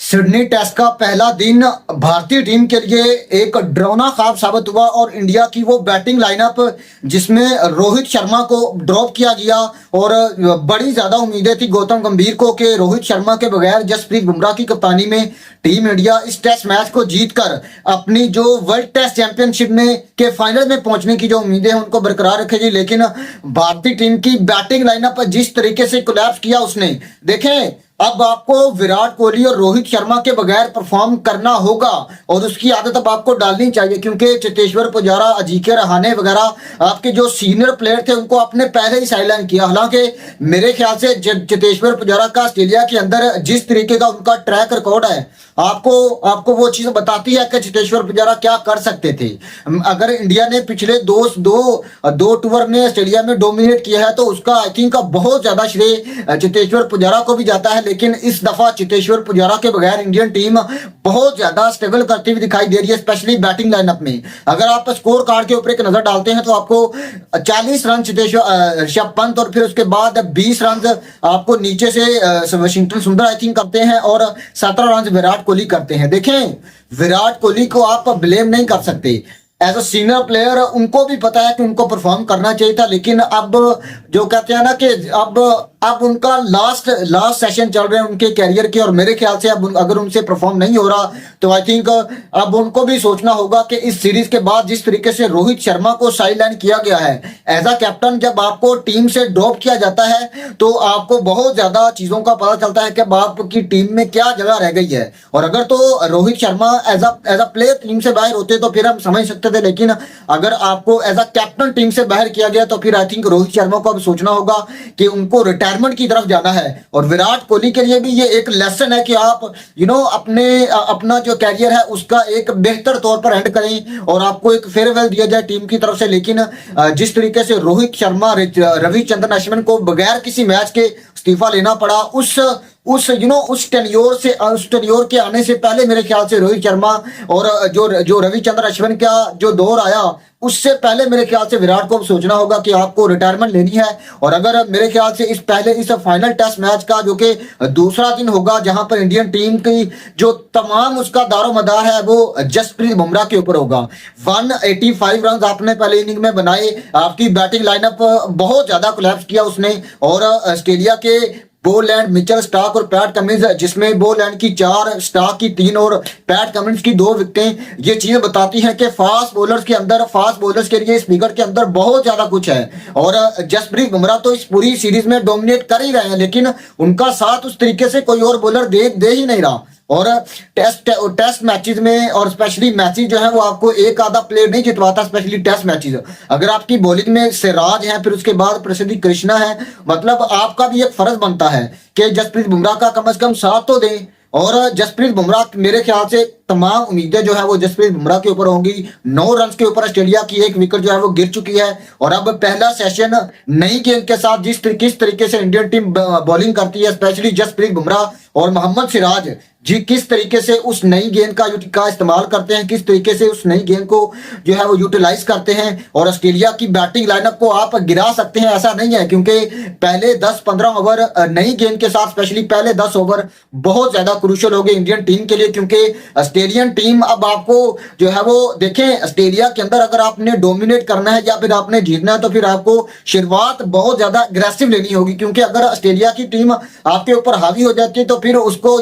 Sydney test का पहला दिन भारतीय टीम के लिए एक डरावना ख्वाब साबित हुआ और इंडिया की वो बैटिंग लाइनअप जिसमें रोहित शर्मा को ड्रॉप किया गया और बड़ी ज्यादा उम्मीदें थी गौतम गंभीर को कि रोहित शर्मा के बगैर जसप्रीत बुमराह की कप्तानी में टीम इंडिया इस टेस्ट मैच को जीतकर अपनी जो वर्ल्ड टेस्ट चैंपियनशिप में के फाइनल में पहुंचने की जो उम्मीदें हैं उनको बरकरार रखेगी। लेकिन भारतीय टीम की बैटिंग लाइनअप जिस तरीके से कोलैप्स किया उसने, देखें अब आपको विराट कोहली और रोहित शर्मा के बगैर परफॉर्म करना होगा और उसकी आदत अब आपको डालनी चाहिए, क्योंकि चेतेश्वर पुजारा, अजिंक्य रहाणे वगैरह आपके जो सीनियर प्लेयर थे उनको आपने पहले ही साइडलाइन किया। हालांकि मेरे ख्याल से चेतेश्वर पुजारा का ऑस्ट्रेलिया के अंदर जिस तरीके का उनका ट्रैक रिकॉर्ड है, आपको वो चीज बताती है कि चेतेश्वर पुजारा क्या कर सकते थे। अगर इंडिया ने पिछले दो टूर में ऑस्ट्रेलिया में डोमिनेट किया है तो उसका आई थिंक बहुत ज्यादा श्रेय चेतेश्वर पुजारा को भी जाता है। लेकिन इस दफा चेतेश्वर पुजारा के बगैर इंडियन टीम बहुत ज्यादा स्ट्रगल करती हुई दिखाई दे रही है, स्पेशली बैटिंग लाइनअप में। अगर आप स्कोर कार्ड के ऊपर एक नजर डालते हैं तो आपको 40 रन चेतेश्वर ऋषभ पंत और फिर उसके बाद 20 रन आपको नीचे से वाशिंगटन सुंदर आई थिंक करते हैं और 17 रन विराट कोहली करते हैं। देखें, विराट कोहली को आप ब्लेम नहीं कर सकते, एज अ सीनियर प्लेयर उनको भी पता है कि उनको परफॉर्म करना चाहिए था। लेकिन अब जो कहते हैं ना कि अब उनका लास्ट सेशन चल रहे हैं उनके कैरियर के, और मेरे ख्याल से अब अगर उनसे परफॉर्म नहीं हो रहा तो आई थिंक अब उनको भी सोचना होगा कि इस सीरीज के बाद जिस तरीके से रोहित शर्मा को साइडलाइन किया गया है एज अ कैप्टन, जब आपको टीम से ड्रॉप किया जाता है तो आपको बहुत ज्यादा चीजों का पता चलता है कि आपकी टीम में क्या जगह रह गई है। और अगर तो Rohit Sharma as a player team से बाहर होते तो फिर हम समझ सकते थे, लेकिन अगर आपको एज अ कैप्टन टीम से बाहर किया गया तो फिर आई थिंक रोहित शर्मा को अब सोचना होगा कि उनको रिटायरमेंट की तरफ जाना है। और विराट कोहली के लिए भी ये एक लेसन है कि आप अपना जो कैरियर है उसका एक बेहतर तौर पर एंड करें और आपको एक फेयरवेल दिया जाए टीम की तरफ से। लेकिन जिस तरीके से रोहित शर्मा, रविचंद्रन अश्विन को बगैर किसी मैच के इस्तीफा लेना पड़ा, उस टेन्योर के आने से पहले मेरे ख्याल से रोहित शर्मा और जो रविचंद्रन अश्विन का जो दौर आया उससे पहले मेरे ख्याल से विराट को सोचना होगा कि आपको रिटायरमेंट लेनी है। और अगर मेरे ख्याल से इस फाइनल टेस्ट मैच का जो कि दूसरा दिन होगा जहां पर इंडियन टीम की जो तमाम उसका दारोमदार है वो जसप्रीत बुमराह के ऊपर होगा। 185 रन आपने पहले इनिंग में बनाए, आपकी बैटिंग लाइनअप बहुत ज्यादा कोलैप्स किया उसने, और ऑस्ट्रेलिया के बोलैंड, मिचेल स्टार्क और पैट कमिंस, जिसमें बोलैंड की 4, स्टार्क की 3 और पैट कमिंस की 2 विकेटें, ये चीजें बताती हैं कि फास्ट बॉलर्स के लिए इस विकेट के अंदर बहुत ज्यादा कुछ है। और जसप्रीत बुमराह तो इस पूरी सीरीज में डोमिनेट कर ही रहे हैं, लेकिन उनका साथ उस तरीके से कोई और बॉलर दे ही नहीं रहा। और टेस्ट मैचेस में और स्पेशली मैचेस जो है वो आपको एक आधा प्लेयर नहीं जितवाता, स्पेशली टेस्ट मैचेस। अगर आपकी बॉलिंग में सिराज है, फिर उसके बाद प्रसिद्धि कृष्णा है, मतलब आपका भी एक फर्ज बनता है कि जसप्रीत बुमराह का कम से कम साथ तो दें। और जसप्रीत बुमराह, मेरे ख्याल से तमाम उम्मीदें जो है वो जसप्रीत बुमराह के ऊपर होंगी। 9 रन के ऊपर ऑस्ट्रेलिया की एक विकेट जो है वो गिर चुकी है और अब पहला सेशन नई गेंद के साथ किस तरीके से इंडियन टीम बॉलिंग करती है, स्पेशली जसप्रीत बुमराह और मोहम्मद सिराज जी किस तरीके से उस नई गेंद का इस्तेमाल करते हैं, किस तरीके से उस नई गेंद को जो है वो यूटिलाइज करते हैं। और ऑस्ट्रेलिया की बैटिंग लाइनअप को आप गिरा सकते हैं ऐसा नहीं है, क्योंकि पहले 10-15 ओवर नई गेंद के साथ, स्पेशली पहले 10 ओवर बहुत ज्यादा क्रूशियल हो गए इंडियन टीम के लिए, क्योंकि ऑस्ट्रेलियन टीम अब आपको जो है वो देखें, ऑस्ट्रेलिया के अंदर अगर आपने डोमिनेट करना है या फिर आपने जीतना है तो फिर आपको शुरुआत बहुत ज्यादा अग्रेसिव लेनी होगी, क्योंकि अगर ऑस्ट्रेलिया की टीम आपके ऊपर हावी हो जाती है तो फिर उसको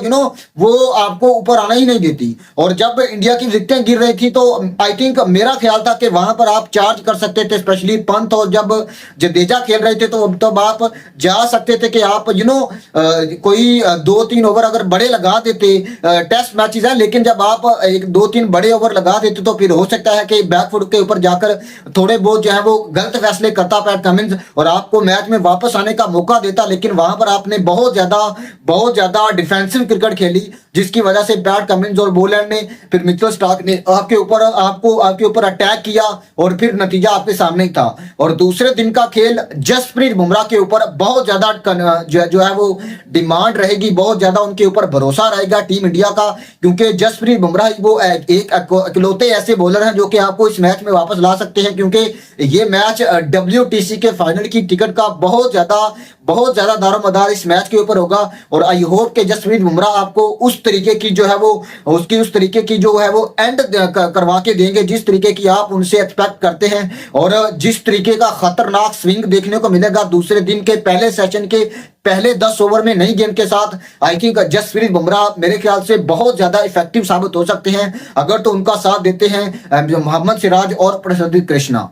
वो आपको ऊपर आना ही नहीं देती। और जब इंडिया की विकेटें गिर रही थी तो आई थिंक मेरा ख्याल था कि वहां पर आप चार्ज कर सकते थे, स्पेशली पंत, और जब जडेजा खेल रहे थे तो तब आप जा सकते थे कि आप कोई 2-3 ओवर अगर बड़े लगा देते। टेस्ट मैचेस है, लेकिन जब आप 1-2-3 बड़े ओवर लगा देते तो फिर हो सकता है कि बैकफुट के ऊपर जाकर थोड़े बहुत जो है वो गलत फैसले करता पैट कमिंस और आपको मैच में वापस आने का मौका देता। लेकिन वहां पर आपने बहुत ज्यादा डिफेंसिव क्रिकेट खेली, जिसकी वजह से पैट कमिंस और बोलैंड ने, फिर मिचेल स्टार्क ने आपके ऊपर अटैक किया और फिर नतीजा आपके सामने ही था। और दूसरे दिन का खेल जसप्रीत बुमराह के ऊपर बहुत ज्यादा जो है वो डिमांड रहेगी, बहुत ज्यादा उनके ऊपर भरोसा रहेगा टीम इंडिया का, क्योंकि जसप्रीत बुमराह वो एक इकलौते ऐसे बॉलर हैं जो कि आपको इस मैच में वापस ला सकते हैं, क्योंकि ये मैच WTC के फाइनल की टिकट का बहुत बहुत ज्यादा दारोमदार इस मैच के ऊपर होगा। और आई होप कि जसप्रीत बुमराह आपको उस तरीके की जो है वो उस तरीके की जो है वो एंड करवा के देंगे जिस तरीके की आप उनसे एक्सपेक्ट करते हैं। और जिस तरीके का खतरनाक स्विंग देखने को मिलेगा दूसरे दिन के पहले सेशन के पहले 10 ओवर में नई गेंद के साथ, आई थिंक जसप्रीत बुमराह मेरे ख्याल से बहुत ज्यादा इफेक्टिव साबित हो सकते हैं अगर तो उनका साथ देते हैं मोहम्मद सिराज और प्रसिद्ध कृष्णा।